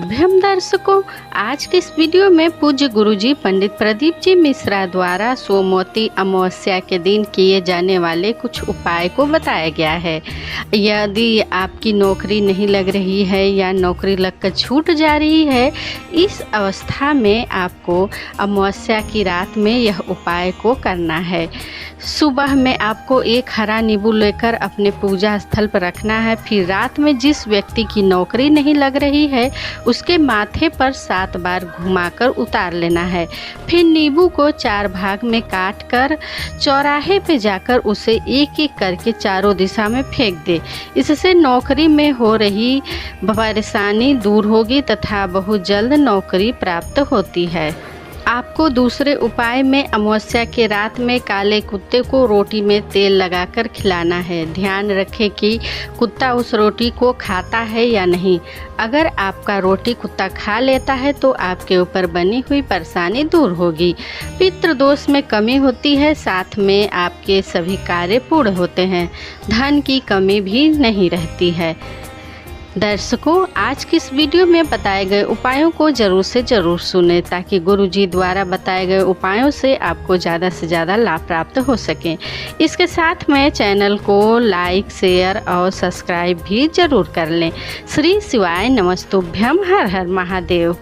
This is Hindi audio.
हम दर्शकों, आज के इस वीडियो में पूज्य गुरुजी पंडित प्रदीप जी मिश्रा द्वारा सोमवती अमावस्या के दिन किए जाने वाले कुछ उपाय को बताया गया है। यदि आपकी नौकरी नहीं लग रही है या नौकरी लगकर छूट जा रही है, इस अवस्था में आपको अमावस्या की रात में यह उपाय को करना है। सुबह में आपको एक हरा नींबू लेकर अपने पूजा स्थल पर रखना है। फिर रात में जिस व्यक्ति की नौकरी नहीं लग रही है उसके माथे पर 7 बार घुमाकर उतार लेना है। फिर नींबू को 4 भाग में काट कर चौराहे पे जाकर उसे एक एक करके चारों दिशा में फेंक दे। इससे नौकरी में हो रही परेशानी दूर होगी तथा बहुत जल्द नौकरी प्राप्त होती है। आपको दूसरे उपाय में अमावस्या के रात में काले कुत्ते को रोटी में तेल लगाकर खिलाना है। ध्यान रखें कि कुत्ता उस रोटी को खाता है या नहीं। अगर आपका रोटी कुत्ता खा लेता है तो आपके ऊपर बनी हुई परेशानी दूर होगी, पितृदोष में कमी होती है, साथ में आपके सभी कार्य पूर्ण होते हैं, धन की कमी भी नहीं रहती है। दर्शकों, आज की इस वीडियो में बताए गए उपायों को जरूर से जरूर सुनें ताकि गुरुजी द्वारा बताए गए उपायों से आपको ज़्यादा से ज़्यादा लाभ प्राप्त हो सके। इसके साथ में चैनल को लाइक, शेयर और सब्सक्राइब भी जरूर कर लें। श्री शिवाय नमस्तुभ्यम। हर हर महादेव।